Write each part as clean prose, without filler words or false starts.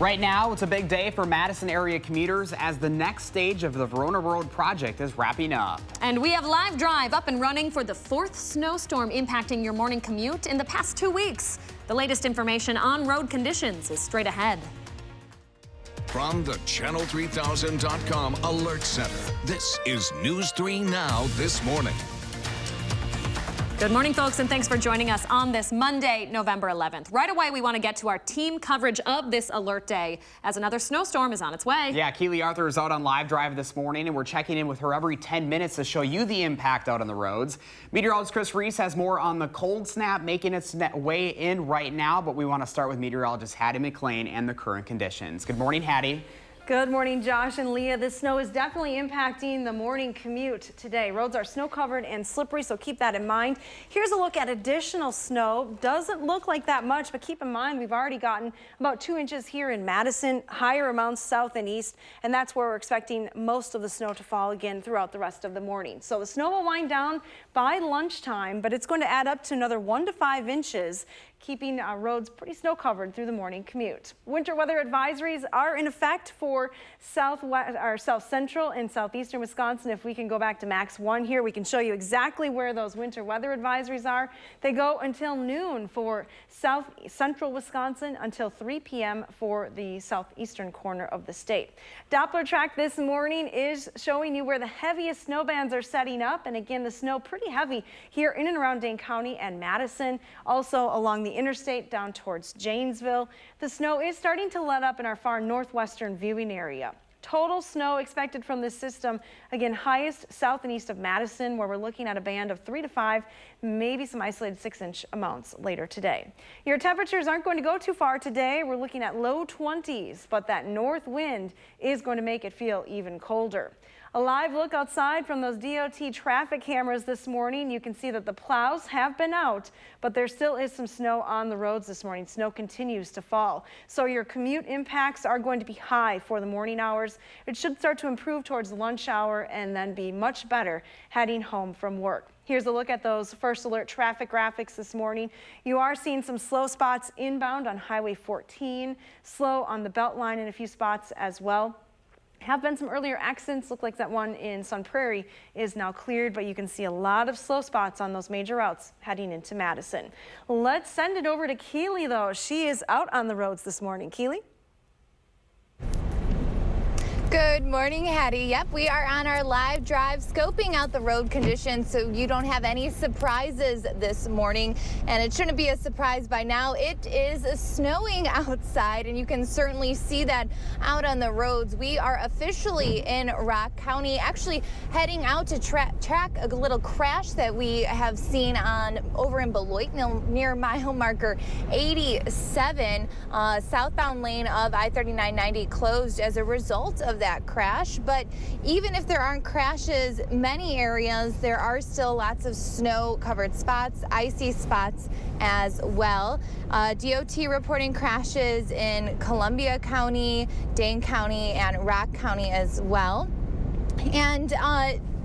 Right now, it's a big day for Madison area commuters as the next stage of the Verona Road project is wrapping up. And we have Live Drive up and running for the 4th snowstorm impacting your morning commute in the past 2 weeks. The latest information on road conditions is straight ahead. From the Channel3000.com Alert Center, this is News 3 Now this morning. Good morning, folks, and thanks for joining us on this Monday, November 11th. Right away, we want to get to our team coverage of this alert day as another snowstorm is on its way. Yeah, Keely Arthur is out on Live Drive this morning, and we're checking in with her every 10 minutes to show you the impact out on the roads. Meteorologist Chris Reese has more on the cold snap making its way in right now, but we want to start with meteorologist Hattie McLean and the current conditions. Good morning, Hattie. Good morning, Josh and Leah. This snow is definitely impacting the morning commute today. Roads are snow covered and slippery, so keep that in mind. Here's a look at additional snow. Doesn't look like that much, but keep in mind we've already gotten about 2 inches here in Madison, higher amounts south and east, and that's where we're expecting most of the snow to fall again throughout the rest of the morning. So the snow will wind down by lunchtime, but it's going to add up to another 1 to 5 inches, keeping roads pretty snow covered through the morning commute. Winter weather advisories are in effect for south central and southeastern Wisconsin. If we can go back to Max 1 here, we can show you exactly where those winter weather advisories are. They go until noon for south central Wisconsin, until 3 p.m. for the southeastern corner of the state. Doppler track this morning is showing you where the heaviest snow bands are setting up, and again, the snow pretty heavy here in and around Dane County and Madison, also along the interstate down towards Janesville. The snow is starting to let up in our far northwestern viewing area. Total snow expected from this system, again, highest south and east of Madison, where we're looking at a band of 3 to 5, maybe some isolated 6-inch amounts later today. Your temperatures aren't going to go too far today. We're looking at low 20s, but that north wind is going to make it feel even colder. A live look outside from those DOT traffic cameras this morning. You can see that the plows have been out, but there still is some snow on the roads this morning. Snow continues to fall. So your commute impacts are going to be high for the morning hours. It should start to improve towards the lunch hour and then be much better heading home from work. Here's a look at those first alert traffic graphics this morning. You are seeing some slow spots inbound on Highway 14, slow on the Beltline in a few spots as well. Have been some earlier accidents. Look like that one in Sun Prairie is now cleared, but you can see a lot of slow spots on those major routes heading into Madison. Let's send it over to Keely, though. She is out on the roads this morning. Keely? Good morning, Hattie. Yep, we are on our live drive scoping out the road conditions so you don't have any surprises this morning. And it shouldn't be a surprise by now. It is snowing outside, and you can certainly see that out on the roads. We are officially in Rock County, actually heading out to track a little crash that we have seen over in Beloit near mile marker 87. Southbound lane of I-3990 closed as a result of that crash. But even if there aren't crashes, many areas there are still lots of snow covered spots, icy spots as well. DOT reporting crashes in Columbia County, Dane County, and Rock County as well. And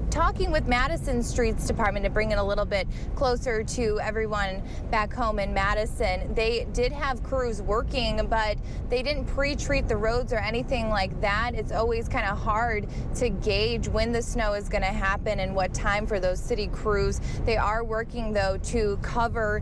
talking with Madison Streets Department to bring it a little bit closer to everyone back home in Madison, they did have crews working, but they didn't pre-treat the roads or anything like that. It's always kind of hard to gauge when the snow is going to happen and what time for those city crews. They are working, though, to cover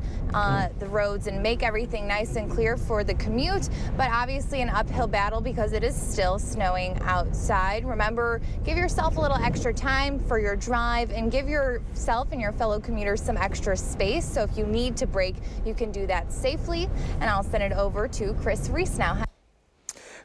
the roads and make everything nice and clear for the commute, but obviously an uphill battle because it is still snowing outside. Remember, give yourself a little extra time for your drive and give yourself and your fellow commuters some extra space. So if you need to brake, you can do that safely. And I'll send it over to Chris Reese now.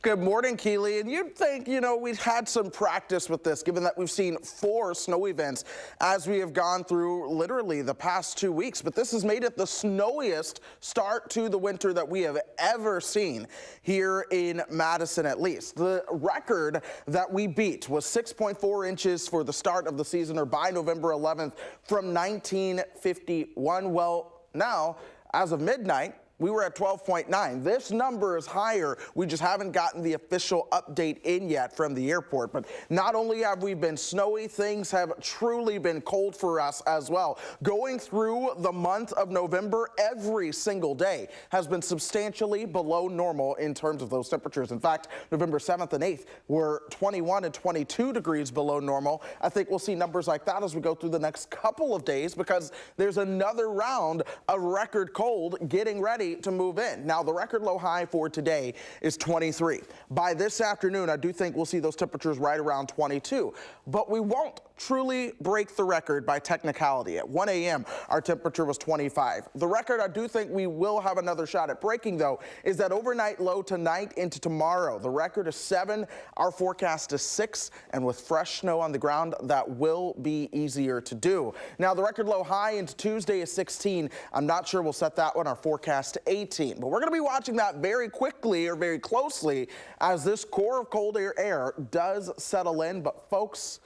Good morning, Keely. And you'd think, we've had some practice with this, given that we've seen 4 snow events as we have gone through literally the past 2 weeks. But this has made it the snowiest start to the winter that we have ever seen here in Madison, at least. The record that we beat was 6.4 inches for the start of the season, or by November 11th, from 1951. Well, now, as of midnight, we were at 12.9. This number is higher. We just haven't gotten the official update in yet from the airport. But not only have we been snowy, things have truly been cold for us as well. Going through the month of November, every single day has been substantially below normal in terms of those temperatures. In fact, November 7th and 8th were 21 and 22 degrees below normal. I think we'll see numbers like that as we go through the next couple of days because there's another round of record cold getting ready to move in. Now, the record low high for today is 23. By this afternoon, I do think we'll see those temperatures right around 22, but we won't truly break the record by technicality. At 1 a.m., our temperature was 25. The record I do think we will have another shot at breaking, though, is that overnight low tonight into tomorrow. The record is 7, our forecast is 6, and with fresh snow on the ground, that will be easier to do. Now, the record low high into Tuesday is 16. I'm not sure we'll set that one, our forecast to 18, but we're going to be watching that very quickly or very closely as this core of cold air does settle in. But folks,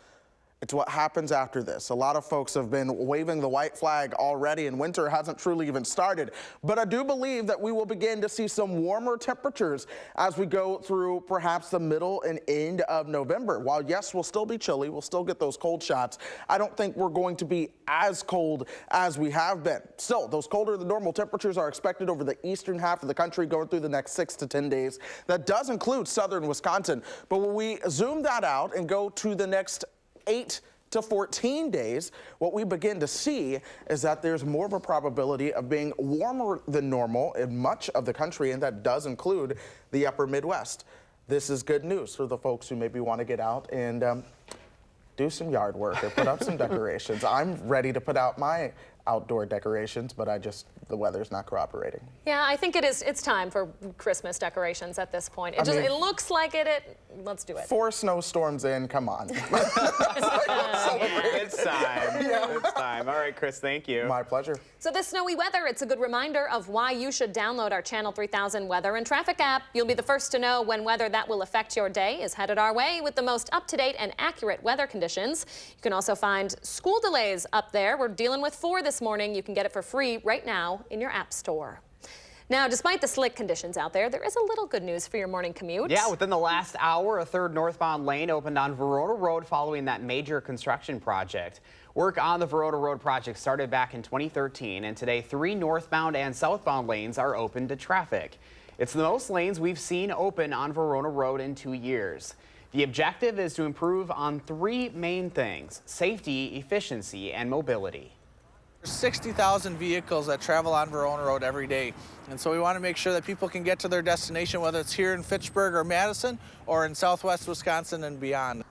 it's what happens after this. A lot of folks have been waving the white flag already, and winter hasn't truly even started. But I do believe that we will begin to see some warmer temperatures as we go through perhaps the middle and end of November. While, yes, we'll still be chilly, we'll still get those cold shots, I don't think we're going to be as cold as we have been. Still, those colder than normal temperatures are expected over the eastern half of the country going through the next 6 to 10 days. That does include southern Wisconsin. But when we zoom that out and go to the next 8 to 14 days, what we begin to see is that there's more of a probability of being warmer than normal in much of the country, and that does include the upper Midwest. This is good news for the folks who maybe want to get out and do some yard work or put up some decorations. I'm ready to put out my outdoor decorations, but the weather's not cooperating. Yeah, I think it's time for Christmas decorations at this point. It looks like let's do it. 4 snowstorms in, come on. It's time. Yeah. It's time. All right, Chris, thank you. My pleasure. So this snowy weather, it's a good reminder of why you should download our Channel 3000 weather and traffic app. You'll be the first to know when weather that will affect your day is headed our way with the most up-to-date and accurate weather conditions. You can also find school delays up there. We're dealing with 4 this morning. You can get it for free right now in your app store. Now, despite the slick conditions out there, there is a little good news for your morning commute. Yeah, within the last hour, a third northbound lane opened on Verona Road following that major construction project. Work on the Verona Road project started back in 2013, and today 3 northbound and southbound lanes are open to traffic. It's the most lanes we've seen open on Verona Road in 2 years. The objective is to improve on 3 main things: safety, efficiency, and mobility. There's 60,000 vehicles that travel on Verona Road every day, and so we want to make sure that people can get to their destination, whether it's here in Fitchburg or Madison or in southwest Wisconsin and beyond.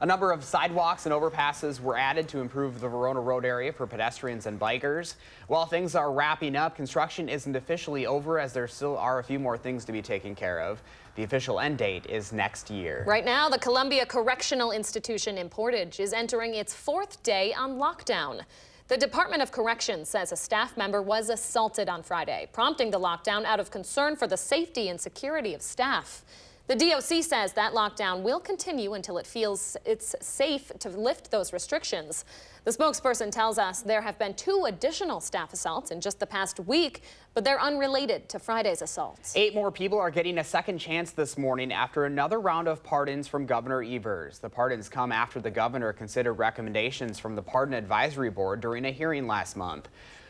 A number of sidewalks and overpasses were added to improve the Verona Road area for pedestrians and bikers. While things are wrapping up, construction isn't officially over as there still are a few more things to be taken care of. The official end date is next year. Right now, the Columbia Correctional Institution in Portage is entering its 4th day on lockdown. The Department of Corrections says a staff member was assaulted on Friday, prompting the lockdown out of concern for the safety and security of staff. The DOC says that lockdown will continue until it feels it's safe to lift those restrictions. The spokesperson tells us there have been 2 additional staff assaults in just the past week, but they're unrelated to Friday's assaults. 8 more people are getting a second chance this morning after another round of pardons from Governor Evers. The pardons come after the governor considered recommendations from the Pardon Advisory Board during a hearing last month.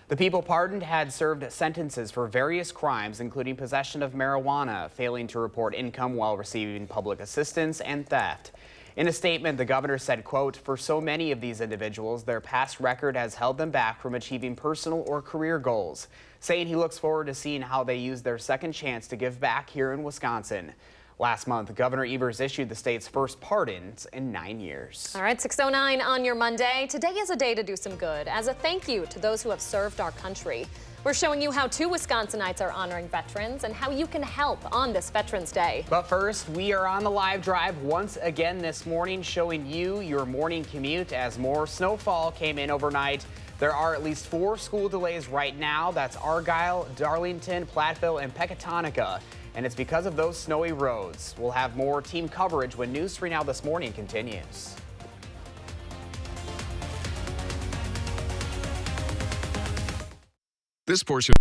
The people pardoned had served sentences for various crimes, including possession of marijuana, failing to report income while receiving public assistance, and theft. In a statement, the governor said, quote, "For so many of these individuals, their past record has held them back from achieving personal or career goals," saying he looks forward to seeing how they use their second chance to give back here in Wisconsin. Last month, Governor Evers issued the state's first pardons in 9 years. All right, 6:09 on your Monday. Today is a day to do some good as a thank you to those who have served our country. We're showing you how 2 Wisconsinites are honoring veterans and how you can help on this Veterans Day. But first, we are on the live drive once again this morning, showing you your morning commute as more snowfall came in overnight. There are at least 4 school delays right now. That's Argyle, Darlington, Platteville, and Pecatonica. And it's because of those snowy roads. We'll have more team coverage when News 3 Now This Morning continues. This portion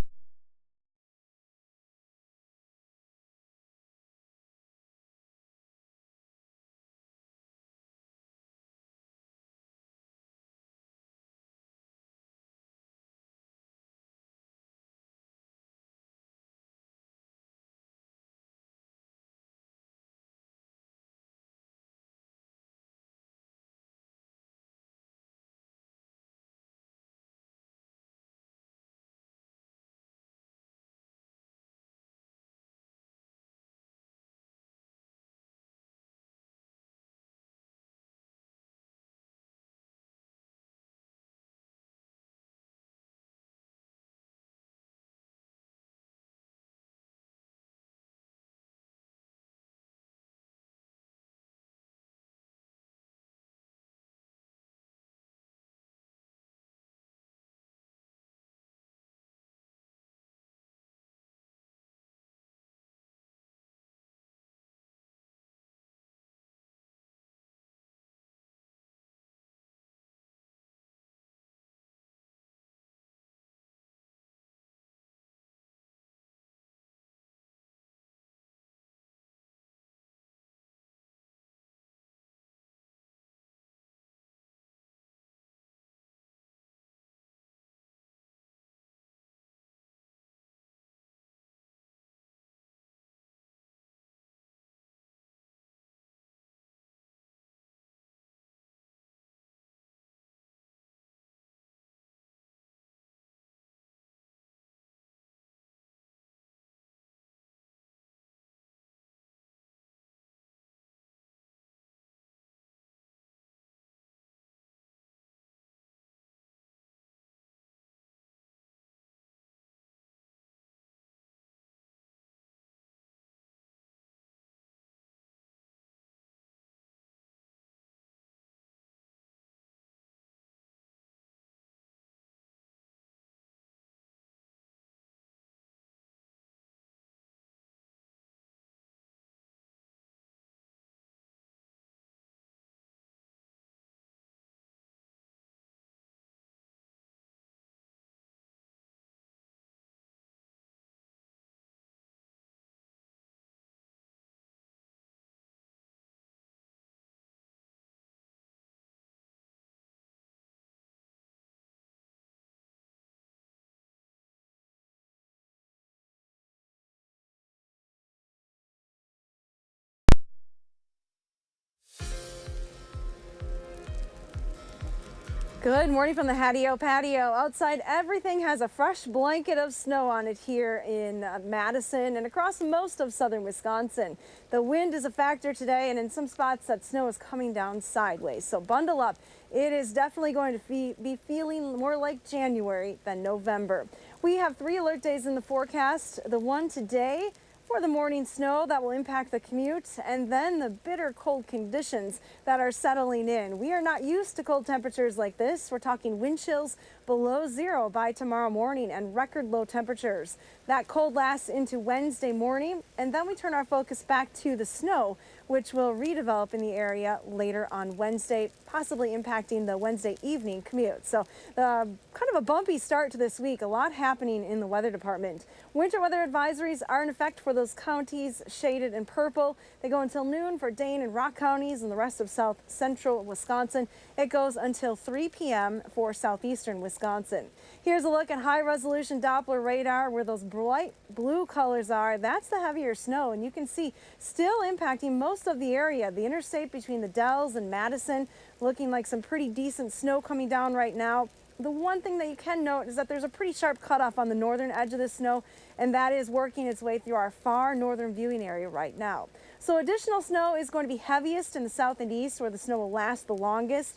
Good morning from the Hattie-O patio. Outside, everything has a fresh blanket of snow on it here in Madison and across most of southern Wisconsin. The wind is a factor today, and in some spots that snow is coming down sideways. So bundle up. It is definitely going to be feeling more like January than November. We have 3 alert days in the forecast. The one today for the morning snow that will impact the commute, and then the bitter cold conditions that are settling in. We are not used to cold temperatures like this. We're talking wind chills below 0 by tomorrow morning and record low temperatures. That cold lasts into Wednesday morning, and then we turn our focus back to the snow, which will redevelop in the area later on Wednesday, possibly impacting the Wednesday evening commute. So kind of a bumpy start to this week. A lot happening in the weather department. Winter weather advisories are in effect for those counties shaded in purple. They go until noon for Dane and Rock counties and the rest of south central Wisconsin. It goes until 3 p.m. for southeastern Wisconsin. Here's a look at high resolution Doppler radar where those bright blue colors are. That's the heavier snow, and you can see still impacting most of the area. The interstate between the Dells and Madison looking like some pretty decent snow coming down right now. The one thing that you can note is that there's a pretty sharp cutoff on the northern edge of the snow, and that is working its way through our far northern viewing area right now. So additional snow is going to be heaviest in the south and east where the snow will last the longest.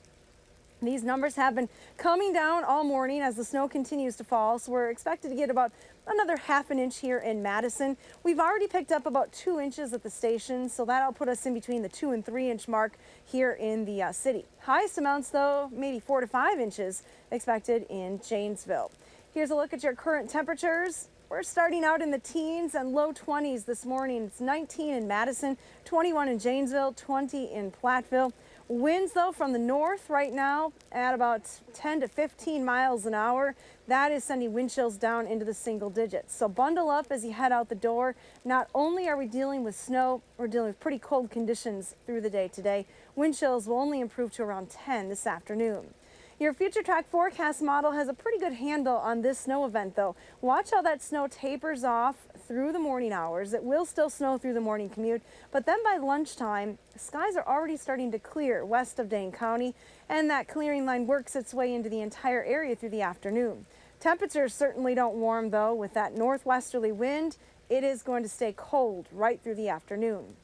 These numbers have been coming down all morning as the snow continues to fall, so we're expected to get about another ½ an inch here in Madison. We've already picked up about 2 inches at the station, so that'll put us in between the 2 and 3 inch mark here in the city. Highest amounts, though, maybe 4 to 5 inches expected in Janesville. Here's a look at your current temperatures. We're starting out in the teens and low 20s this morning. It's 19 in Madison, 21 in Janesville, 20 in Platteville. Winds, though, from the north right now at about 10 to 15 miles an hour. That is sending wind chills down into the single digits. So bundle up as you head out the door. Not only are we dealing with snow, we're dealing with pretty cold conditions through the day today. Wind chills will only improve to around 10 this afternoon. Your Future Track forecast model has a pretty good handle on this snow event, though. Watch how that snow tapers off through the morning hours. It will still snow through the morning commute, but then by lunchtime, skies are already starting to clear west of Dane County, and that clearing line works its way into the entire area through the afternoon. Temperatures certainly don't warm, though. With that northwesterly wind, it is going to stay cold right through the afternoon.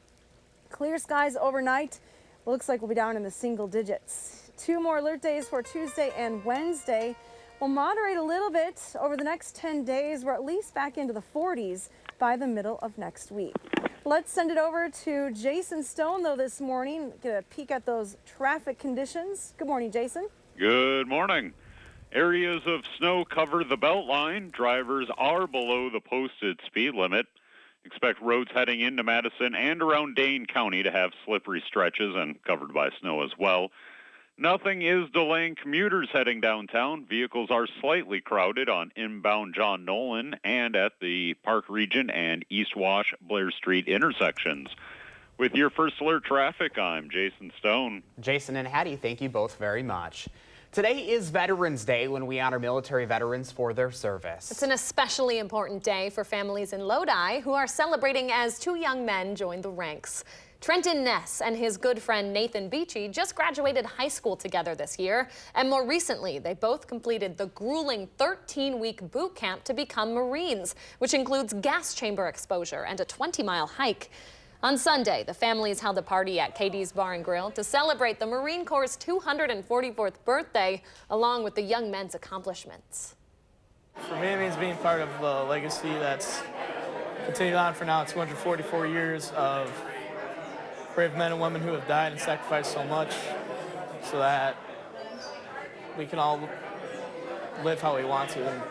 Clear skies overnight. Looks like we'll be down in the single digits. 2 more alert days for Tuesday and Wednesday. We'll moderate a little bit over the next 10 days. We're at least back into the 40s by the middle of next week. Let's send it over to Jason Stone, though, this morning. Get a peek at those traffic conditions. Good morning, Jason. Good morning. Areas of snow cover the Beltline. Drivers are below the posted speed limit. Expect roads heading into Madison and around Dane County to have slippery stretches and covered by snow as well. Nothing is delaying commuters heading downtown. Vehicles are slightly crowded on inbound John Nolan and at the Park Region and East Wash Blair Street intersections. With your First Alert Traffic, I'm Jason Stone. Jason and Hattie, thank you both very much. Today is Veterans Day, when we honor military veterans for their service. It's an especially important day for families in Lodi who are celebrating as 2 young men joined the ranks. Trenton Ness and his good friend Nathan Beachy just graduated high school together this year, and more recently they both completed the grueling 13-week boot camp to become Marines, which includes gas chamber exposure and a 20-mile hike. On Sunday, the families held a party at Katie's Bar and Grill to celebrate the Marine Corps' 244th birthday, along with the young men's accomplishments. For me, it means being part of the legacy that's continued on for now 244 years of brave men and women who have died and sacrificed so much so that we can all live how we want to.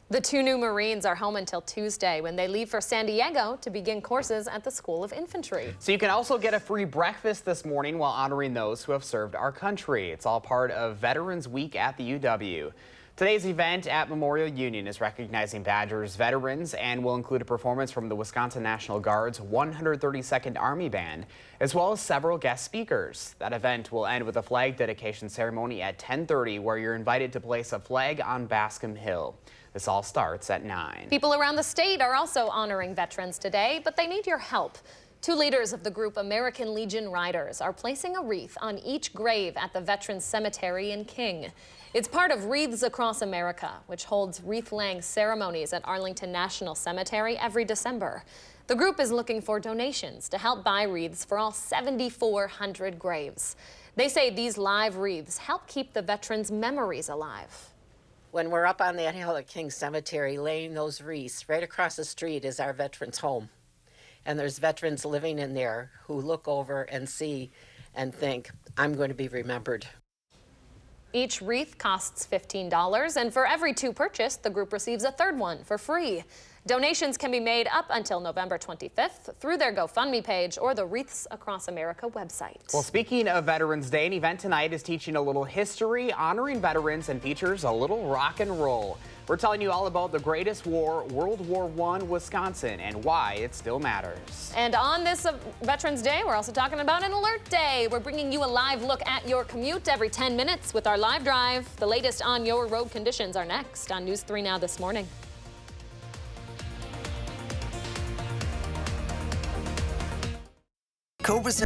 The 2 new Marines are home until Tuesday when they leave for San Diego to begin courses at the School of Infantry. So you can also get a free breakfast this morning while honoring those who have served our country. It's all part of Veterans Week at the UW. Today's event at Memorial Union is recognizing Badgers veterans and will include a performance from the Wisconsin National Guard's 132nd Army Band, as well as several guest speakers. That event will end with a flag dedication ceremony at 10:30, where you're invited to place a flag on Bascom Hill. This all starts at 9. People around the state are also honoring veterans today, but they need your help. Two leaders of the group American Legion Riders are placing a wreath on each grave at the Veterans Cemetery in King. It's part of Wreaths Across America, which holds wreath-laying ceremonies at Arlington National Cemetery every December. The group is looking for donations to help buy wreaths for all 7,400 graves. They say these live wreaths help keep the veterans' memories alive. When we're up on that hill at King Cemetery laying those wreaths, right across the street is our veterans' home. And there's veterans living in there who look over and see and think, I'm going to be remembered. Each wreath costs $15, and for every two purchased, the group receives a third one for free. Donations can be made up until November 25th through their GoFundMe page or the Wreaths Across America website. Well, speaking of Veterans Day, an event tonight is teaching a little history, honoring veterans, and features a little rock and roll. We're telling you all about the greatest war, World War I, Wisconsin, and why it still matters. And on this Veterans Day, we're also talking about an alert day. We're bringing you a live look at your commute every 10 minutes with our live drive. The latest on your road conditions are next on News 3 Now this morning. Cobra's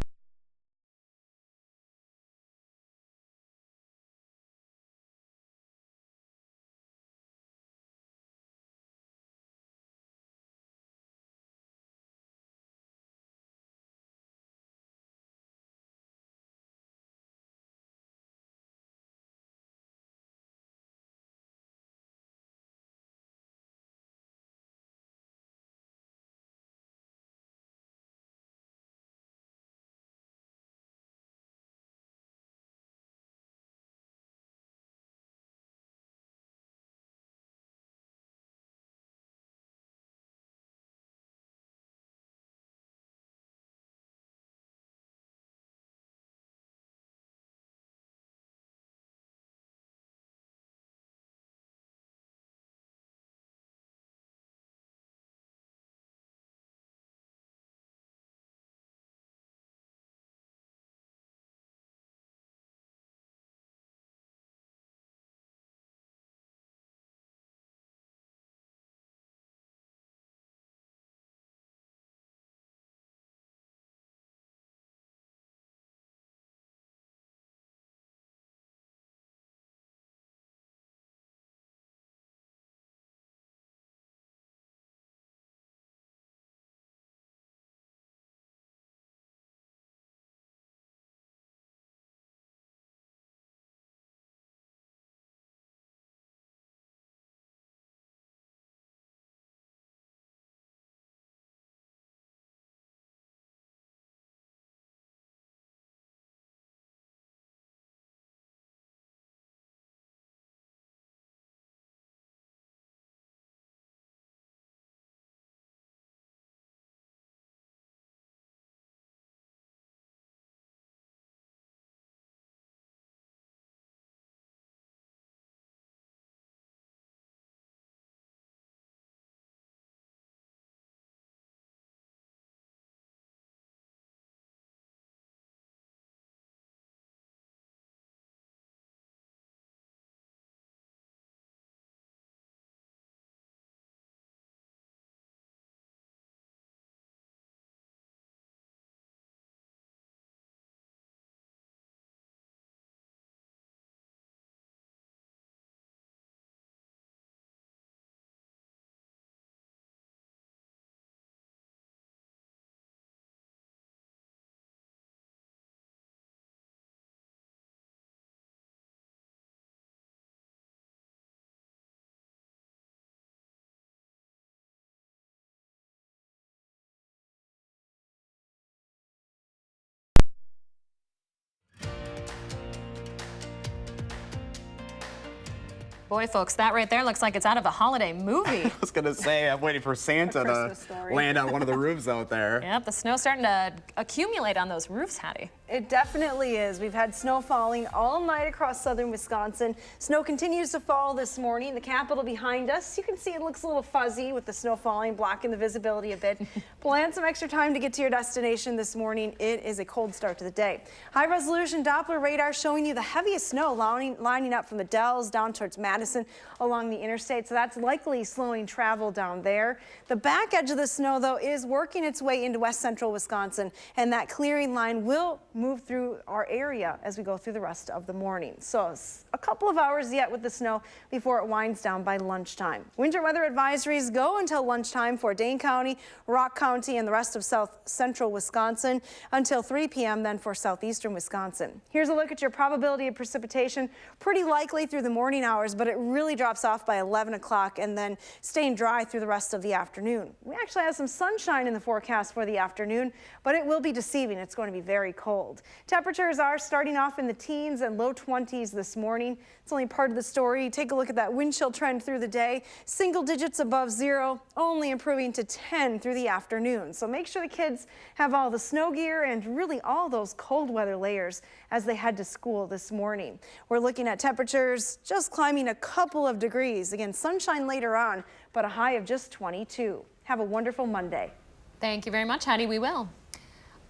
Boy, folks, that right there looks like it's out of a holiday movie. I was going to say, I'm waiting for Santa to land on one of the roofs out there. Yep, the snow's starting to accumulate on those roofs, Hattie. It definitely is. We've had snow falling all night across southern Wisconsin. Snow continues to fall this morning. The capital behind us, you can see it looks a little fuzzy with the snow falling, blocking the visibility a bit. Plan some extra time to get to your destination this morning. It is a cold start to the day. High resolution Doppler radar showing you the heaviest snow lining up from the Dells down towards Madison along the interstate. So that's likely slowing travel down there. The back edge of the snow, though, is working its way into west central Wisconsin, and that clearing line will move through our area as we go through the rest of the morning. So a couple of hours yet with the snow before it winds down by lunchtime. Winter weather advisories go until lunchtime for Dane County, Rock County, and the rest of south central Wisconsin until 3 p.m. then for southeastern Wisconsin. Here's a look at your probability of precipitation. Pretty likely through the morning hours, but it really drops off by 11 o'clock and then staying dry through the rest of the afternoon. We actually have some sunshine in the forecast for the afternoon, but it will be deceiving. It's going to be very cold. Temperatures are starting off in the teens and low 20s this morning. It's only part of the story. Take a look at that wind chill trend through the day. Single digits above 0, only improving to 10 through the afternoon. So make sure the kids have all the snow gear and really all those cold weather layers as they head to school this morning. We're looking at temperatures just climbing a couple of degrees. Again, sunshine later on, but a high of just 22. Have a wonderful Monday. Thank you very much, Hattie. We will.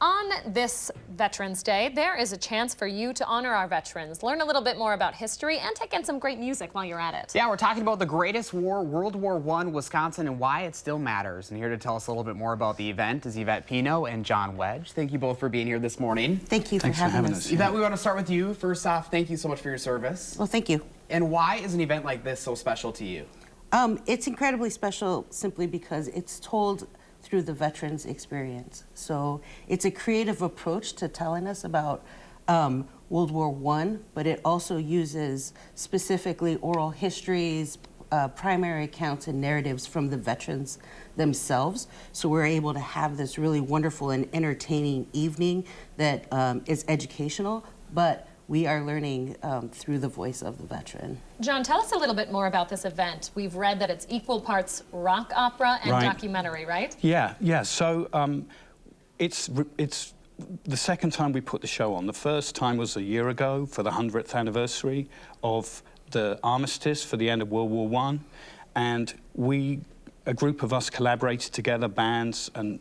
On this Veterans Day, there is a chance for you to honor our veterans, learn a little bit more about history, and take in some great music while you're at it. Yeah, we're talking about the greatest war, World War I, Wisconsin, and why it still matters. And here to tell us a little bit more about the event is Yvette Pino and John Wedge. Thank you both for being here this morning. Thank you for having us. Yvette, we want to start with you. First off, thank you so much for your service. Well, thank you. And why is an event like this so special to you? It's incredibly special simply because it's told through the veterans' experience. So it's a creative approach to telling us about World War I, but it also uses specifically oral histories, primary accounts, and narratives from the veterans themselves. So we're able to have this really wonderful and entertaining evening that is educational, but we are learning through the voice of the veteran. John, tell us a little bit more about this event. We've read that it's equal parts rock opera and documentary, right? Yeah. So it's the second time we put the show on. The first time was a year ago for the 100th anniversary of the armistice for the end of World War I. And a group of us collaborated together, bands and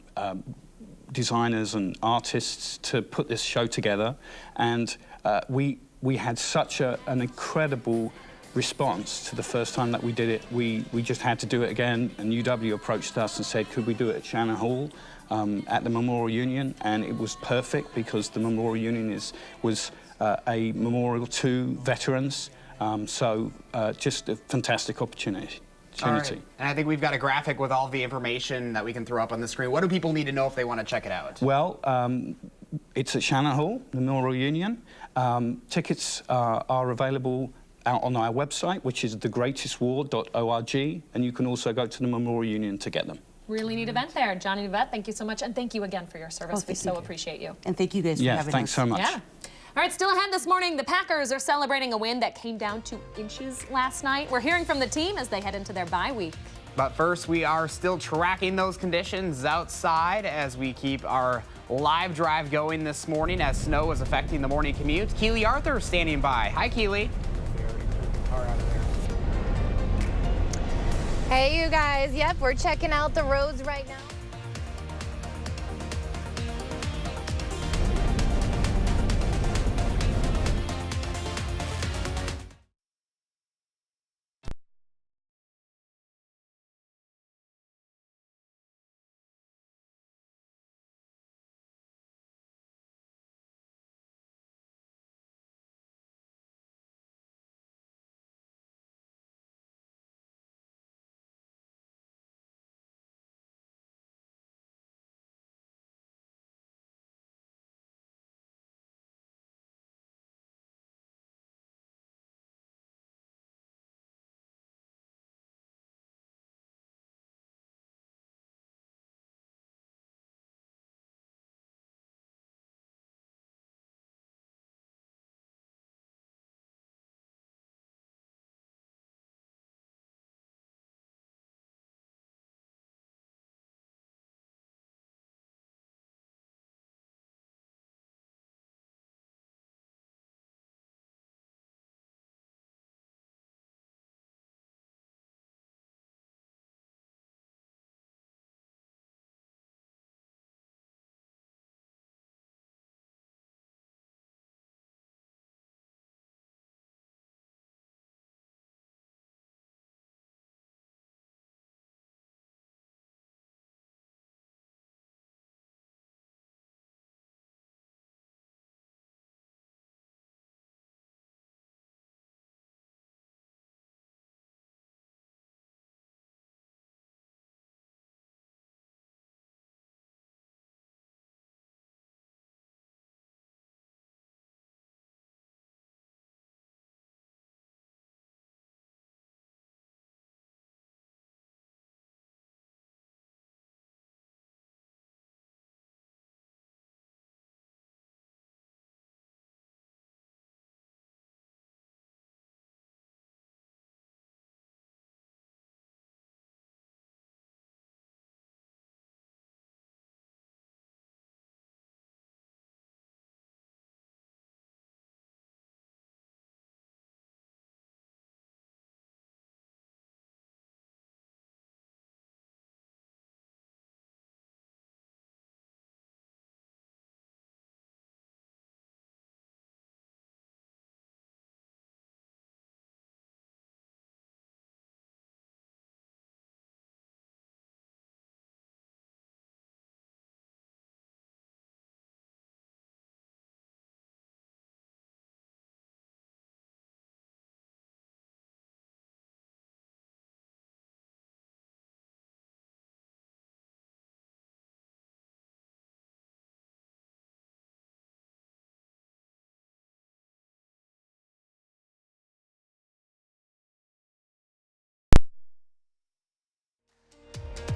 designers and artists, to put this show together. And we had such an incredible response to the first time that we did it. We just had to do it again, and UW approached us and said, could we do it at Shannon Hall at the Memorial Union? And it was perfect because the Memorial Union was a memorial to veterans. So just a fantastic opportunity. All right. And I think we've got a graphic with all the information that we can throw up on the screen. What do people need to know if they want to check it out? Well, it's at Shannon Hall, the Memorial Union. Tickets are available out on our website, which is thegreatestwar.org, and you can also go to the Memorial Union to get them. Really neat event there. John and Yvette, thank you so much, and thank you again for your service. We so appreciate you. And thank you guys for having us. Yeah, thanks so much. Yeah. All right, still ahead this morning, the Packers are celebrating a win that came down to inches last night. We're hearing from the team as they head into their bye week. But first, we are still tracking those conditions outside as we keep our live drive going this morning as snow is affecting the morning commute. Keely Arthur standing by. Hi, Keely. Hey, you guys. Yep, we're checking out the roads right now.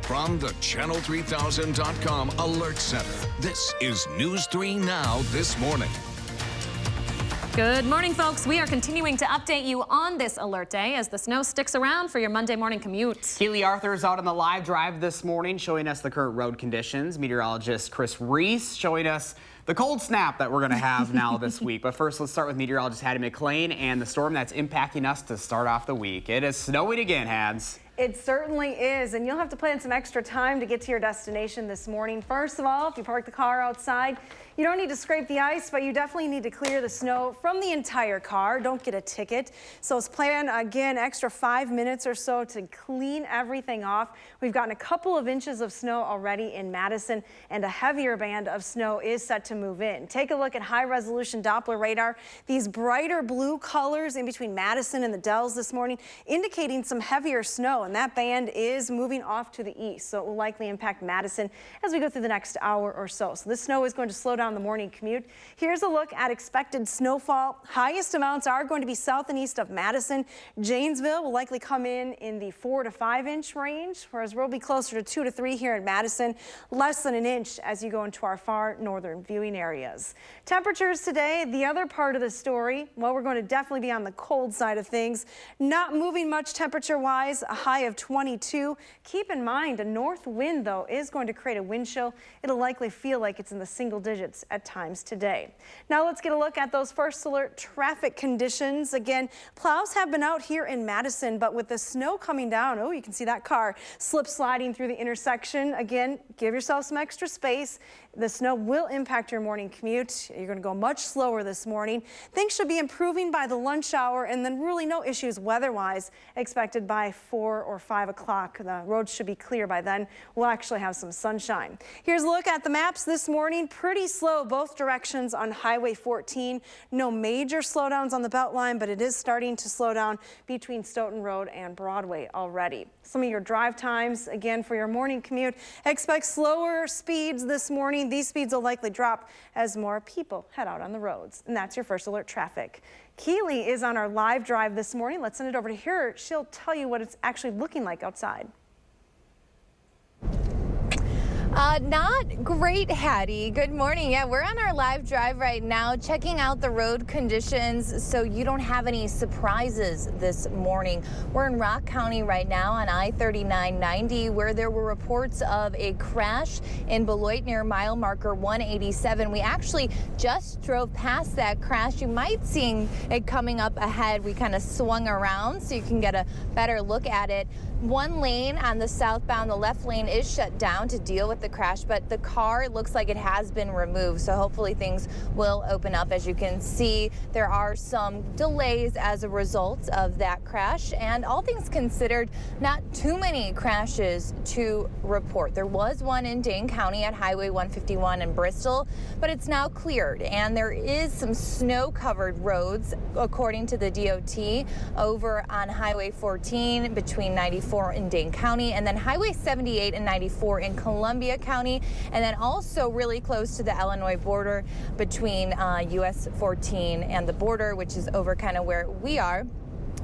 From the Channel3000.com Alert Center, this is News 3 Now this morning. Good morning, folks. We are continuing to update you on this alert day as the snow sticks around for your Monday morning commute. Keely Arthur's out on the live drive this morning showing us the current road conditions. Meteorologist Chris Reese showing us the cold snap that we're going to have now this week. But first, let's start with meteorologist Hattie McLean and the storm that's impacting us to start off the week. It is snowing again, Hads. It certainly is, and you'll have to plan some extra time to get to your destination this morning. First of all, if you park the car outside, you don't need to scrape the ice, but you definitely need to clear the snow from the entire car. Don't get a ticket. So let's plan, again, extra 5 minutes or so to clean everything off. We've gotten a couple of inches of snow already in Madison, and a heavier band of snow is set to move in. Take a look at high-resolution Doppler radar. These brighter blue colors in between Madison and the Dells this morning indicating some heavier snow, and that band is moving off to the east, so it will likely impact Madison as we go through the next hour or so. So this snow is going to slow down the morning commute. Here's a look at expected snowfall. Highest amounts are going to be south and east of Madison. Janesville will likely come in the 4 to 5 inch range, whereas we'll be closer to 2 to 3 here in Madison, less than an inch as you go into our far northern viewing areas. Temperatures today, the other part of the story, well, we're going to definitely be on the cold side of things. Not moving much temperature-wise, a high of 22. Keep in mind, a north wind, though, is going to create a wind chill. It'll likely feel like it's in the single digits at times today. Now let's get a look at those first alert traffic conditions. Again, plows have been out here in Madison, but with the snow coming down, oh, you can see that car slip sliding through the intersection. Again, give yourself some extra space. The snow will impact your morning commute. You're going to go much slower this morning. Things should be improving by the lunch hour, and then really no issues weather-wise expected by 4 or 5 o'clock. The roads should be clear by then. We'll actually have some sunshine. Here's a look at the maps this morning. Pretty slow both directions on Highway 14. No major slowdowns on the Beltline, but it is starting to slow down between Stoughton Road and Broadway already. Some of your drive times, again, for your morning commute, expect slower speeds this morning. These speeds will likely drop as more people head out on the roads. And that's your first alert traffic. Keely is on our live drive this morning. Let's send it over to her. She'll tell you what it's actually looking like outside. Not great, Hattie. Good morning. Yeah, we're on our live drive right now, checking out the road conditions so you don't have any surprises this morning. We're in Rock County right now on I-3990, where there were reports of a crash in Beloit near mile marker 187. We actually just drove past that crash. You might see it coming up ahead. We kind of swung around so you can get a better look at it. One lane on the southbound, the left lane is shut down to deal with the crash, but the car looks like it has been removed, so hopefully things will open up. As you can see, there are some delays as a result of that crash, and all things considered, not too many crashes to report. There was one in Dane County at Highway 151 in Bristol, but it's now cleared, and there is some snow-covered roads, according to the DOT, over on Highway 14 between 94 in Dane County, and then Highway 78 and 94 in Columbia County, and then also really close to the Illinois border between US 14 and the border, which is over kind of where we are.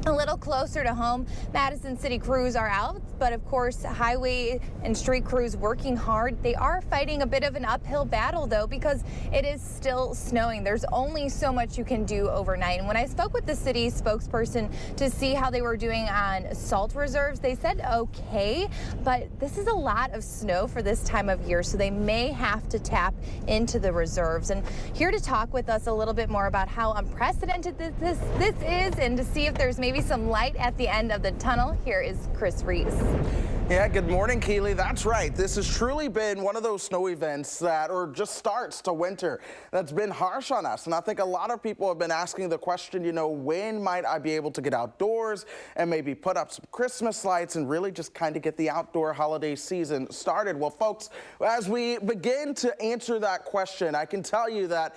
A little closer to home, Madison City crews are out, but of course highway and street crews working hard. They are fighting a bit of an uphill battle though, because it is still snowing. There's only so much you can do overnight. And when I spoke with the city spokesperson to see how they were doing on salt reserves, they said okay, but this is a lot of snow for this time of year, so they may have to tap into the reserves. And here to talk with us a little bit more about how unprecedented this is, and to see if there's maybe some light at the end of the tunnel, here is Chris Reese. Yeah, good morning, Keely. That's right. This has truly been one of those snow events that, or just starts to winter, that's been harsh on us. And I think a lot of people have been asking the question, you know, when might I be able to get outdoors and maybe put up some Christmas lights and really just kind of get the outdoor holiday season started? Well, folks, as we begin to answer that question, I can tell you that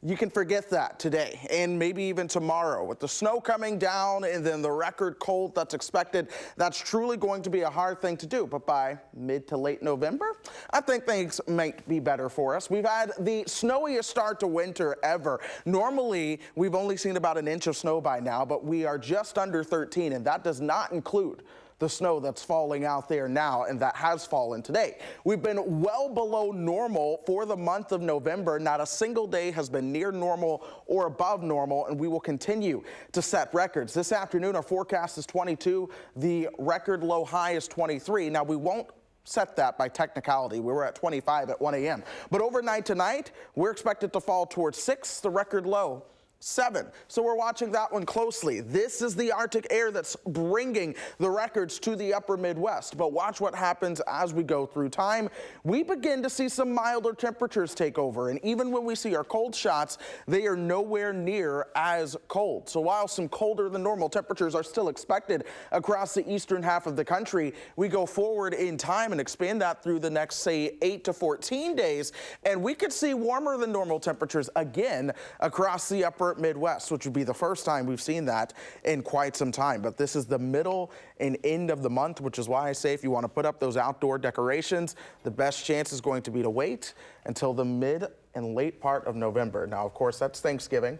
you can forget that today and maybe even tomorrow. With the snow coming down and then the record cold that's expected, that's truly going to be a hard thing to do. But by mid to late November, I think things might be better for us. We've had the snowiest start to winter ever. Normally, we've only seen about an inch of snow by now, but we are just under 13, and that does not include the snow that's falling out there now and that has fallen today. We've been well below normal for the month of November. Not a single day has been near normal or above normal, and we will continue to set records. This afternoon, our forecast is 22. The record low high is 23. Now, we won't set that by technicality. We were at 25 at 1 a.m. But overnight tonight, we're expected to fall towards 6, the record low 7. So we're watching that one closely. This is the Arctic air that's bringing the records to the upper Midwest. But watch what happens as we go through time. We begin to see some milder temperatures take over. And even when we see our cold shots, they are nowhere near as cold. So while some colder than normal temperatures are still expected across the eastern half of the country, we go forward in time and expand that through the next, say, 8 to 14 days. And we could see warmer than normal temperatures again across the upper Midwest, which would be the first time we've seen that in quite some time. But this is the middle and end of the month, which is why I say if you want to put up those outdoor decorations, the best chance is going to be to wait until the mid and late part of November. Now, of course, that's Thanksgiving.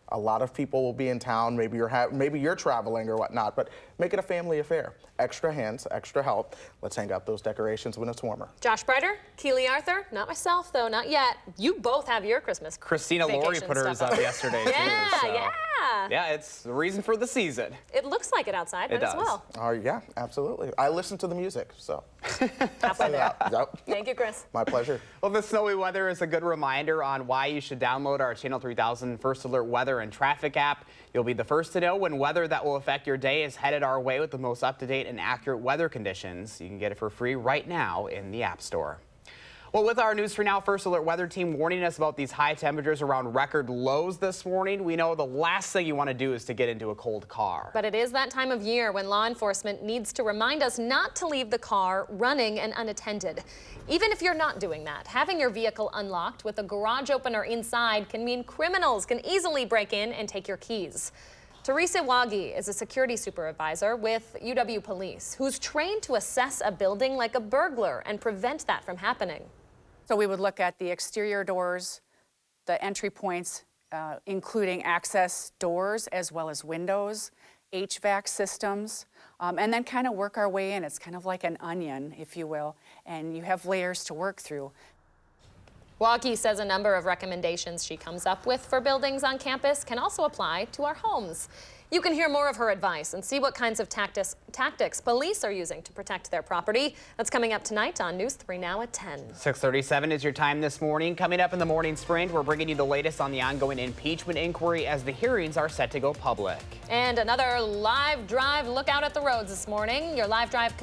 A lot of people will be in town. Maybe you're traveling or whatnot, but make it a family affair. Extra hands, extra help. Let's hang out those decorations when it's warmer. Josh Breiter, Keely Arthur, not myself though, not yet. You both have your Christmas. Christina Laurie put hers up yesterday too. Yeah. Yeah, it's the reason for the season. It looks like it outside, but It does. as well. Oh, yeah, absolutely. I listen to the music, so. Halfway there. Yep. Thank you, Chris. My pleasure. Well, the snowy weather is a good reminder on why you should download our Channel 3000 First Alert Weather and Traffic app. You'll be the first to know when weather that will affect your day is headed our way with the most up-to-date and accurate weather conditions. You can get it for free right now in the App Store. Well, with our News 3 Now First Alert weather team warning us about these high temperatures around record lows this morning, we know the last thing you want to do is to get into a cold car. But it is that time of year when law enforcement needs to remind us not to leave the car running and unattended. Even if you're not doing that, having your vehicle unlocked with a garage opener inside can mean criminals can easily break in and take your keys. Teresa Wagi is a security supervisor with UW Police who's trained to assess a building like a burglar and prevent that from happening. So we would look at the exterior doors, the entry points, including access doors as well as windows, HVAC systems, and then kind of work our way in. It's kind of like an onion, if you will, and you have layers to work through. Wagi says a number of recommendations she comes up with for buildings on campus can also apply to our homes. You can hear more of her advice and see what kinds of tactics police are using to protect their property. That's coming up tonight on News 3 Now at 10. 6:37 is your time this morning. Coming up in the morning sprint, we're bringing you the latest on the ongoing impeachment inquiry as the hearings are set to go public. And another live drive look out at the roads this morning. Your live drive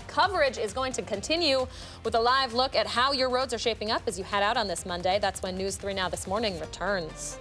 coverage is going to continue with a live look at how your roads are shaping up as you head out on this Monday. That's when News 3 Now this morning returns.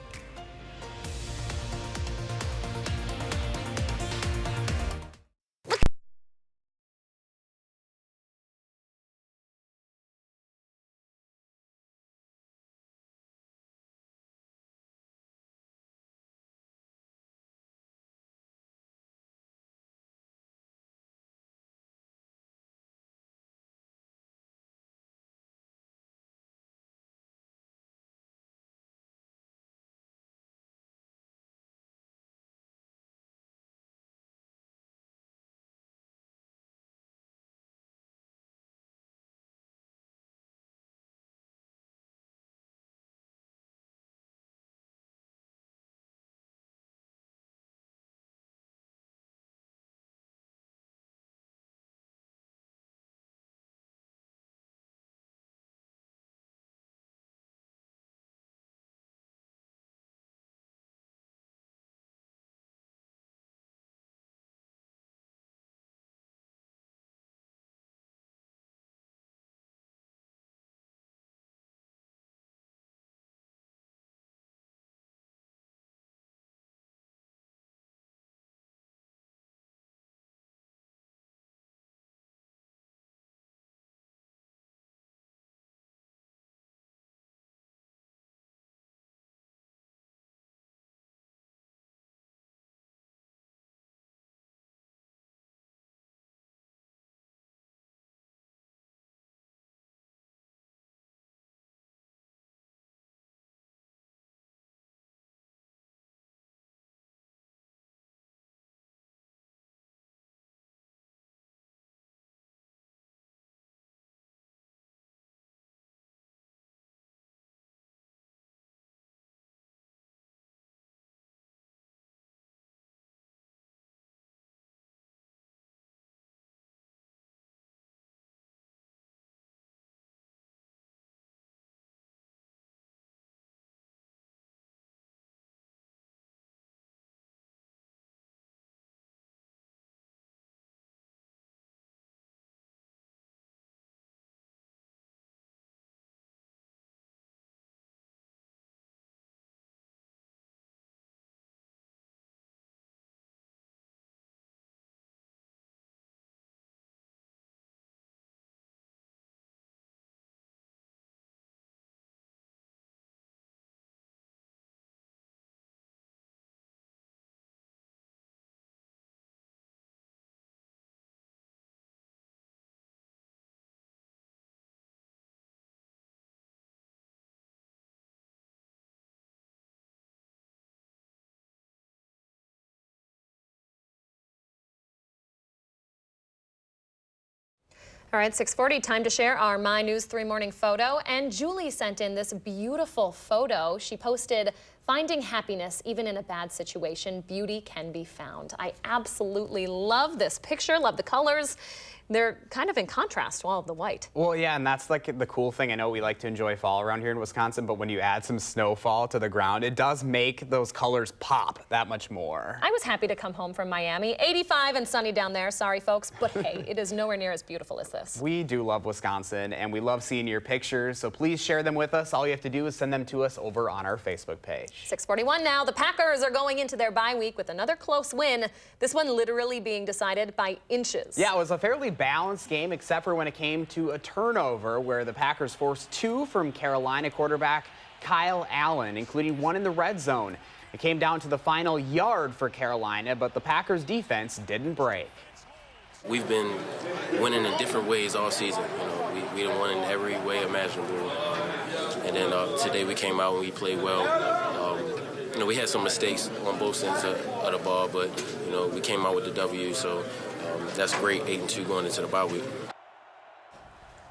All right, 6:40, time to share our My News 3 morning photo. And Julie sent in this beautiful photo. She posted, "Finding happiness even in a bad situation, beauty can be found." I absolutely love this picture, love the colors. They're kind of in contrast to all of the white. Well, yeah, and that's like the cool thing. I know we like to enjoy fall around here in Wisconsin, but when you add some snowfall to the ground, it does make those colors pop that much more. I was happy to come home from Miami. 85 and sunny down there, sorry folks, but hey, it is nowhere near as beautiful as this. We do love Wisconsin, and we love seeing your pictures, so please share them with us. All you have to do is send them to us over on our Facebook page. 6:41 now. The Packers are going into their bye week with another close win. This one literally being decided by inches. Yeah, it was a fairly balanced game, except for when it came to a turnover where the Packers forced 2 from Carolina quarterback Kyle Allen, including 1 in the red zone. It came down to the final yard for Carolina, but the Packers defense didn't break. We've been winning in different ways all season. We done won in every way imaginable. And then today we came out and we played well. We had some mistakes on both ends of the ball, but we came out with the W. So that's great. 8-2 going into the bye week.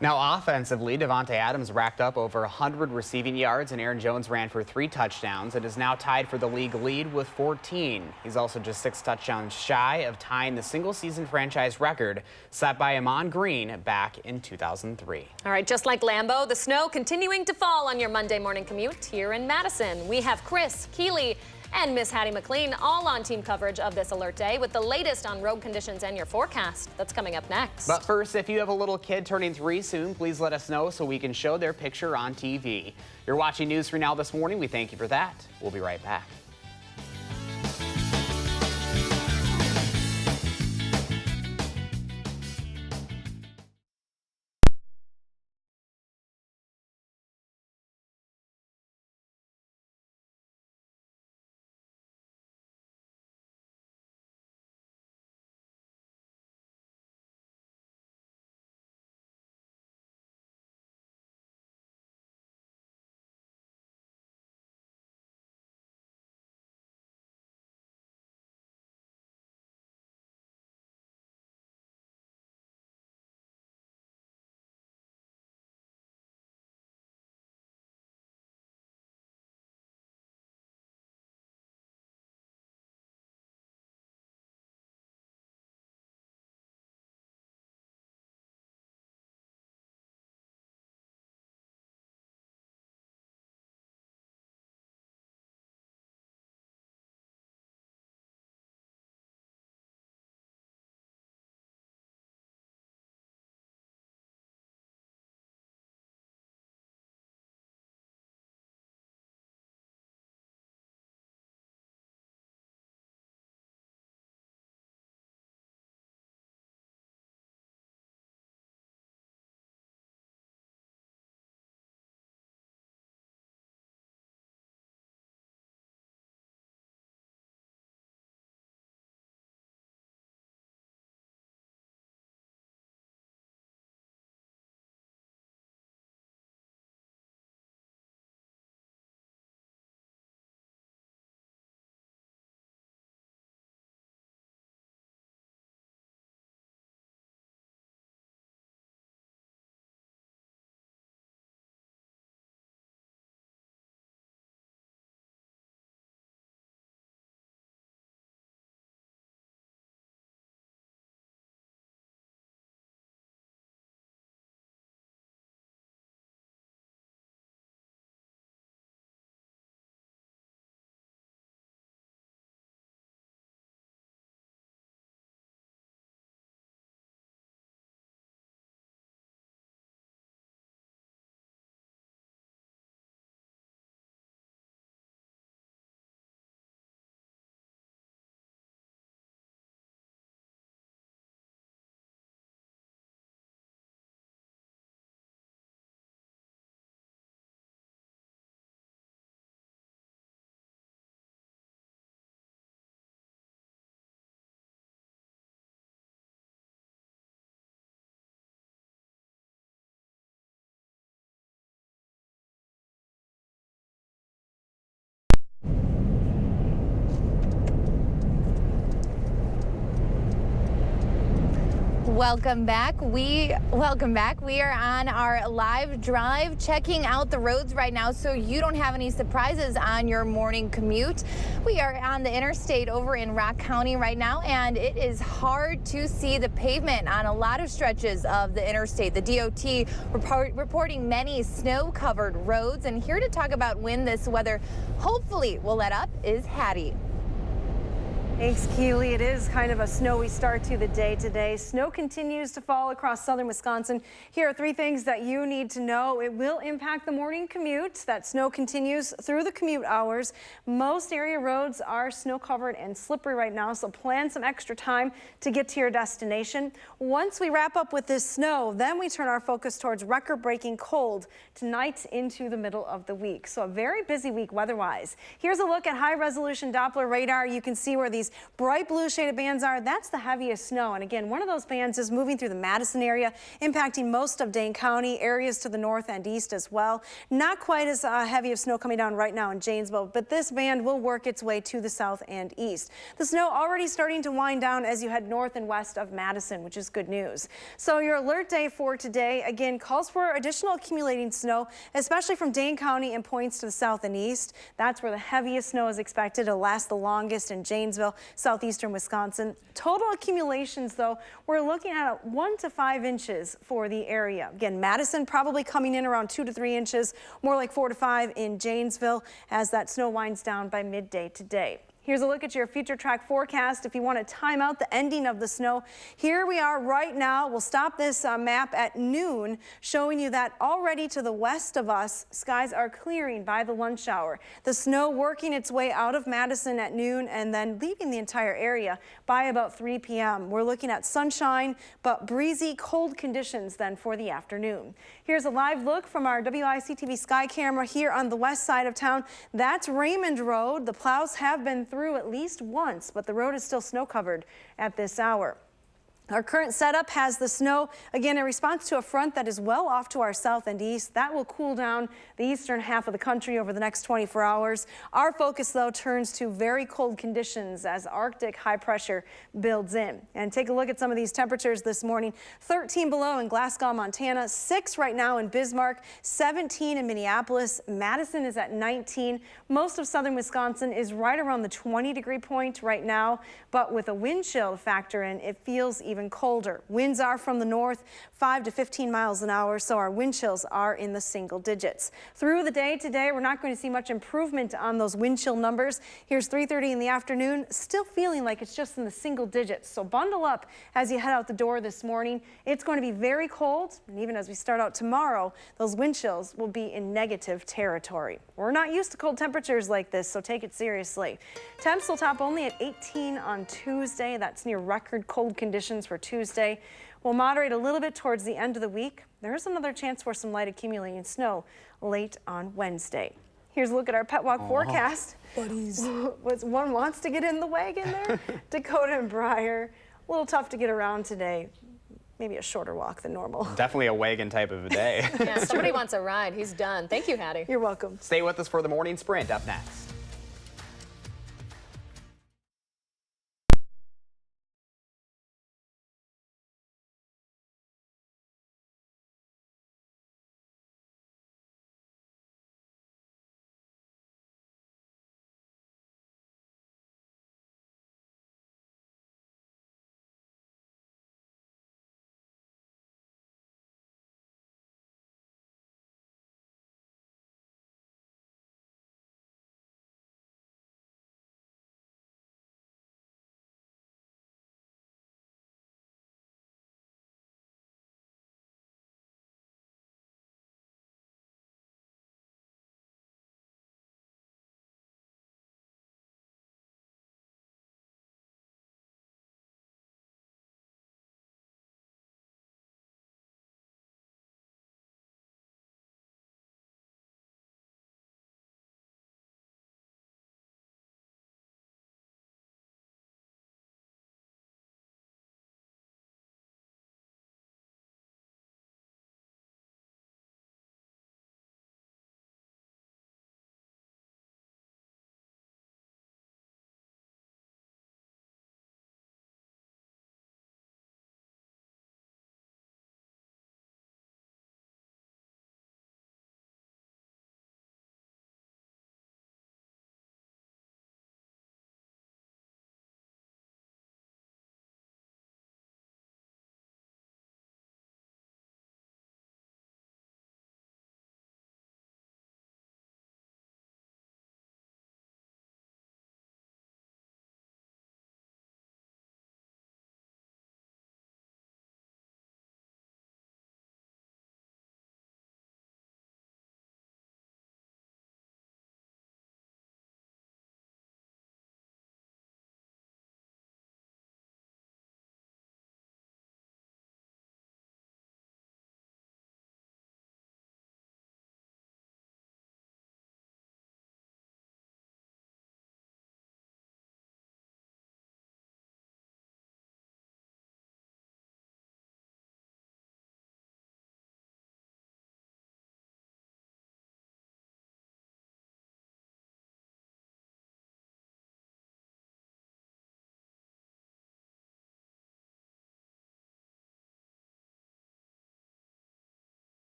Now, offensively, Davante Adams racked up over 100 receiving yards, and Aaron Jones ran for 3 touchdowns and is now tied for the league lead with 14. He's also just 6 touchdowns shy of tying the single-season franchise record set by Amon Green back in 2003. All right, just like Lambeau, the snow continuing to fall on your Monday morning commute here in Madison. We have Chris, Keeley, and Miss Hattie McLean all on team coverage of this alert day with the latest on road conditions and your forecast. That's coming up next. But first, if you have a little kid turning 3 soon, please let us know so we can show their picture on TV. You're watching News 3 Now this morning. We thank you for that. We'll be right back. Welcome back. We are on our live drive checking out the roads right now so you don't have any surprises on your morning commute. We are on the interstate over in Rock County right now, and it is hard to see the pavement on a lot of stretches of the interstate. The DOT reporting many snow-covered roads, and here to talk about when this weather hopefully will let up is Hattie. Thanks, Keely. It is kind of a snowy start to the day today. Snow continues to fall across southern Wisconsin. Here are 3 things that you need to know. It will impact the morning commute. That snow continues through the commute hours. Most area roads are snow covered and slippery right now, so plan some extra time to get to your destination. Once we wrap up with this snow, then we turn our focus towards record-breaking cold tonight into the middle of the week. So a very busy week weather-wise. Here's a look at high-resolution Doppler radar. You can see where these bright blue shaded bands are. That's the heaviest snow. And again, one of those bands is moving through the Madison area, impacting most of Dane County, areas to the north and east as well. Not quite as heavy of snow coming down right now in Janesville, but this band will work its way to the south and east. The snow already starting to wind down as you head north and west of Madison, which is good news. So your alert day for today, again, calls for additional accumulating snow, especially from Dane County and points to the south and east. That's where the heaviest snow is expected to last the longest in Janesville, southeastern Wisconsin. Total accumulations, though, we're looking at 1 to 5 inches for the area. Again, Madison probably coming in around 2 to 3 inches, more like 4 to 5 in Janesville as that snow winds down by midday today. Here's a look at your future track forecast. If you want to time out the ending of the snow, here we are right now. We'll stop this map at noon, showing you that already to the west of us, skies are clearing by the lunch hour. The snow working its way out of Madison at noon and then leaving the entire area by about 3 p.m. We're looking at sunshine, but breezy, cold conditions then for the afternoon. Here's a live look from our WISC-TV sky camera here on the west side of town. That's Raymond Road. The plows have been through at least once, but the road is still snow covered at this hour. Our current setup has the snow, again, in response to a front that is well off to our south and east. That will cool down the eastern half of the country over the next 24 hours. Our focus, though, turns to very cold conditions as Arctic high pressure builds in. And take a look at some of these temperatures this morning. 13 below in Glasgow, Montana, 6 right now in Bismarck, 17 in Minneapolis. Madison is at 19. Most of southern Wisconsin is right around the 20-degree point right now, but with a wind chill to factor in, it feels even colder. Winds are from the north, 5 to 15 miles an hour, so our wind chills are in the single digits. Through the day today, we're not going to see much improvement on those wind chill numbers. Here's 3:30 in the afternoon, still feeling like it's just in the single digits. So bundle up as you head out the door this morning. It's going to be very cold, and even as we start out tomorrow, those wind chills will be in negative territory. We're not used to cold temperatures like this, so take it seriously. Temps will top only at 18 on Tuesday. That's near record cold conditions for Tuesday. We'll moderate a little bit towards the end of the week. There's another chance for some light accumulating snow late on Wednesday. Here's a look at our pet walk forecast. Buddies. One wants to get in the wagon there. Dakota and Briar, a little tough to get around today. Maybe a shorter walk than normal. Definitely a wagon type of a day. Yeah, somebody wants a ride. He's done. Thank you, Hattie. You're welcome. Stay with us for the morning sprint up next.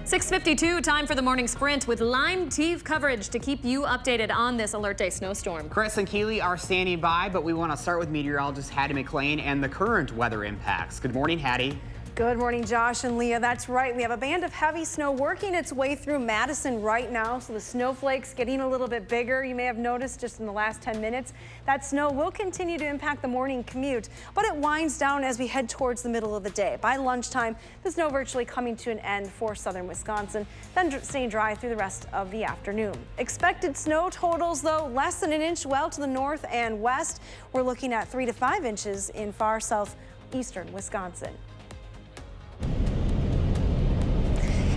6:52, time for the morning sprint with Lime TV coverage to keep you updated on this Alert Day snowstorm. Chris and Keely are standing by, but we want to start with meteorologist Hattie McLean and the current weather impacts. Good morning, Hattie. Good morning, Josh and Leah. That's right. We have a band of heavy snow working its way through Madison right now. So the snowflakes getting a little bit bigger. You may have noticed just in the last 10 minutes. That snow will continue to impact the morning commute, but it winds down as we head towards the middle of the day. By lunchtime, the snow virtually coming to an end for southern Wisconsin, then staying dry through the rest of the afternoon. Expected snow totals, though, less than an inch well to the north and west. We're looking at 3 to 5 inches in far southeastern Wisconsin.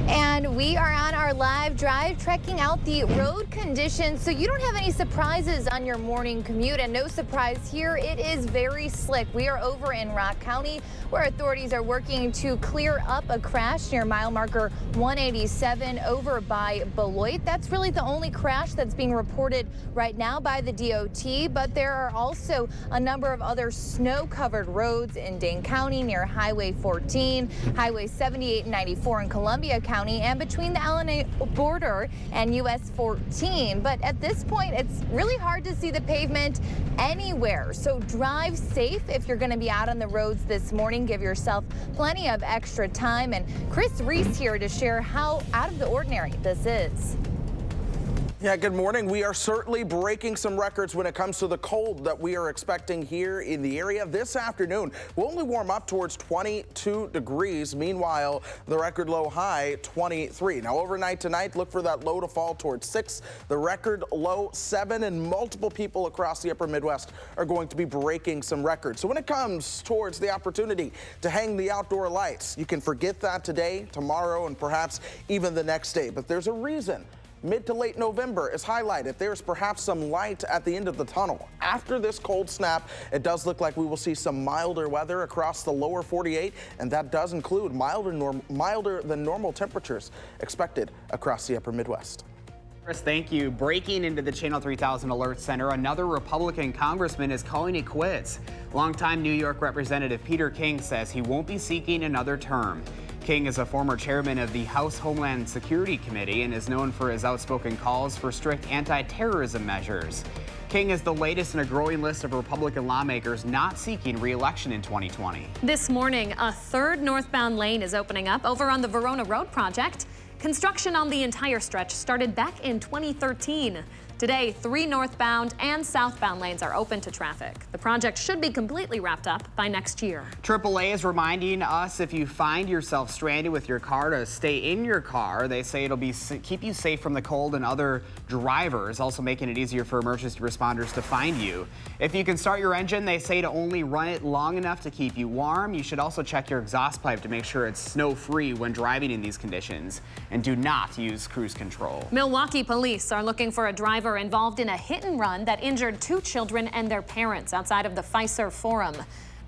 And we are on our live drive checking out the road conditions so you don't have any surprises on your morning commute. And no surprise here, it is very slick. We are over in Rock County where authorities are working to clear up a crash near mile marker 187 over by Beloit. That's really the only crash that's being reported right now by the DOT, but there are also a number of other snow-covered roads in Dane County near Highway 14, Highway 78 and 94 in Columbia County, and between the Illinois border and US 14. But at this point, it's really hard to see the pavement anywhere. So drive safe if you're going to be out on the roads this morning. Give yourself plenty of extra time. And Chris Reese here to share how out of the ordinary this is. Yeah, good morning. We are certainly breaking some records when it comes to the cold that we are expecting here in the area this afternoon. We'll only warm up towards 22 degrees. Meanwhile, the record low high 23. Now overnight tonight, look for that low to fall towards 6. The record low 7, and multiple people across the upper Midwest are going to be breaking some records. So when it comes towards the opportunity to hang the outdoor lights, you can forget that today, tomorrow, and perhaps even the next day. But there's a reason. Mid to late November is highlighted. There's perhaps some light at the end of the tunnel. After this cold snap, it does look like we will see some milder weather across the lower 48, and that does include milder than normal temperatures expected across the upper Midwest. Chris, thank you. Breaking into the Channel 3000 Alert Center, another Republican congressman is calling it quits. Longtime New York Representative Peter King says he won't be seeking another term. King is a former chairman of the House Homeland Security Committee and is known for his outspoken calls for strict anti-terrorism measures. King is the latest in a growing list of Republican lawmakers not seeking re-election in 2020. This morning, a third northbound lane is opening up over on the Verona Road project. Construction on the entire stretch started back in 2013. Today, 3 northbound and southbound lanes are open to traffic. The project should be completely wrapped up by next year. AAA is reminding us if you find yourself stranded with your car to stay in your car. They say it'll keep you safe from the cold and other drivers, also making it easier for emergency responders to find you. If you can start your engine, they say to only run it long enough to keep you warm. You should also check your exhaust pipe to make sure it's snow-free when driving in these conditions. And do not use cruise control. Milwaukee police are looking for a driver involved in a hit and run that injured 2 children and their parents outside of the Fiserv Forum.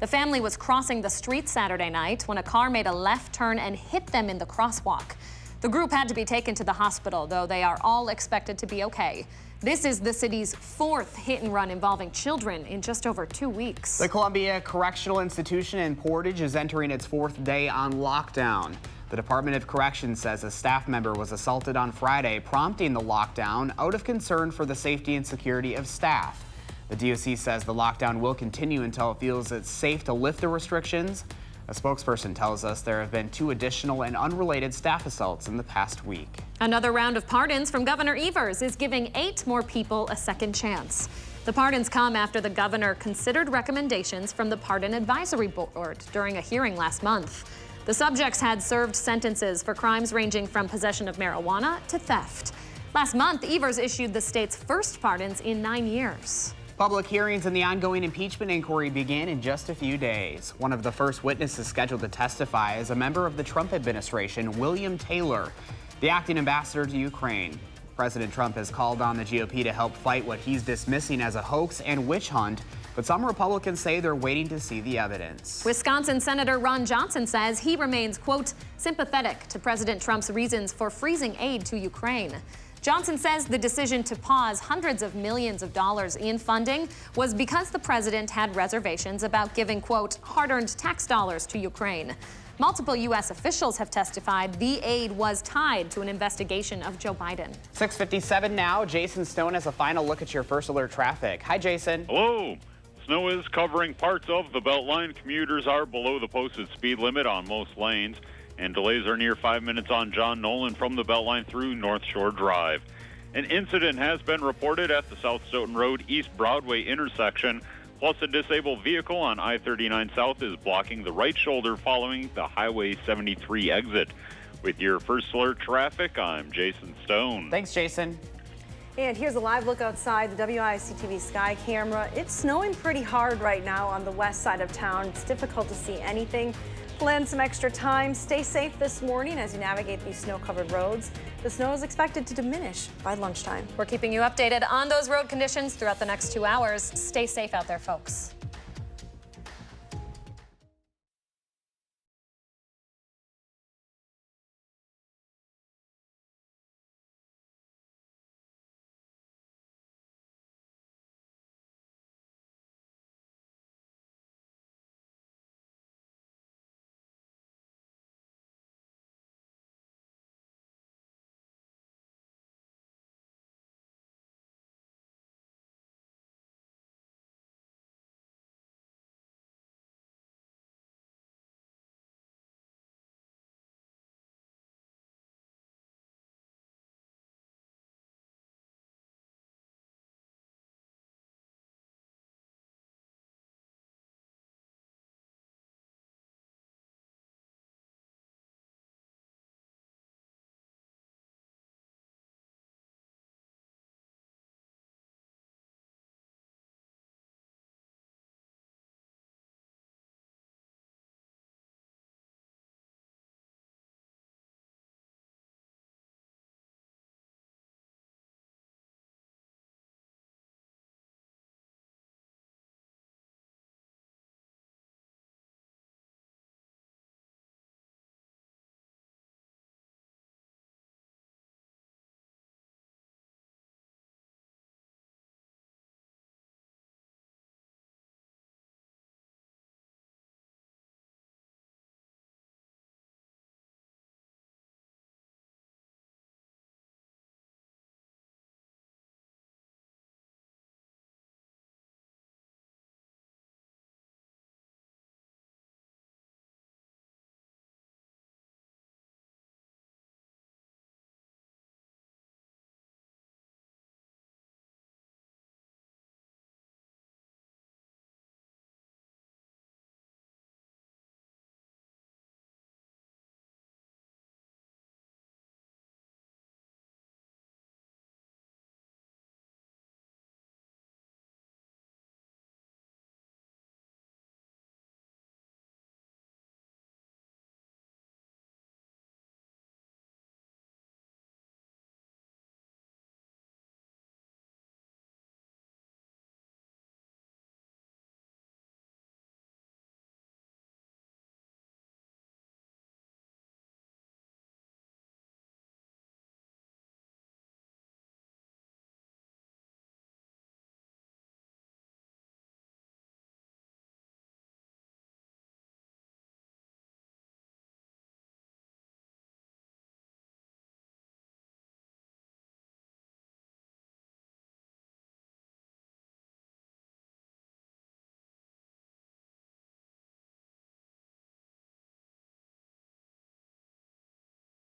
The family was crossing the street Saturday night when a car made a left turn and hit them in the crosswalk. The group had to be taken to the hospital, though they are all expected to be okay. This is the city's 4th hit and run involving children in just over 2 weeks. The Columbia Correctional Institution in Portage is entering its 4th day on lockdown. The Department of Corrections says a staff member was assaulted on Friday, prompting the lockdown out of concern for the safety and security of staff. The DOC says the lockdown will continue until it feels it's safe to lift the restrictions. A spokesperson tells us there have been 2 additional and unrelated staff assaults in the past week. Another round of pardons from Governor Evers is giving 8 more people a second chance. The pardons come after the governor considered recommendations from the Pardon Advisory Board during a hearing last month. The subjects had served sentences for crimes ranging from possession of marijuana to theft. Last month, Evers issued the state's first pardons in 9 years. Public hearings in the ongoing impeachment inquiry begin in just a few days. One of the first witnesses scheduled to testify is a member of the Trump administration, William Taylor, the acting ambassador to Ukraine. President Trump has called on the GOP to help fight what he's dismissing as a hoax and witch hunt, but some Republicans say they're waiting to see the evidence. Wisconsin Senator Ron Johnson says he remains, quote, sympathetic to President Trump's reasons for freezing aid to Ukraine. Johnson says the decision to pause hundreds of millions of dollars in funding was because the president had reservations about giving, quote, hard-earned tax dollars to Ukraine. Multiple U.S. officials have testified the aid was tied to an investigation of Joe Biden. 6:57 now. Jason Stone has a final look at your First Alert traffic. Hi, Jason. Hello. Snow is covering parts of the Beltline. Commuters are below the posted speed limit on most lanes, and delays are near 5 minutes on John Nolan from the Beltline through North Shore Drive. An incident has been reported at the South Stoughton Road East Broadway intersection. Plus, a disabled vehicle on I-39 South is blocking the right shoulder following the Highway 73 exit. With your First Alert traffic, I'm Jason Stone. Thanks, Jason. And here's a live look outside the WISC-TV sky camera. It's snowing pretty hard right now on the west side of town. It's difficult to see anything. Plan some extra time. Stay safe this morning as you navigate these snow-covered roads. The snow is expected to diminish by lunchtime. We're keeping you updated on those road conditions throughout the next 2 hours. Stay safe out there, folks.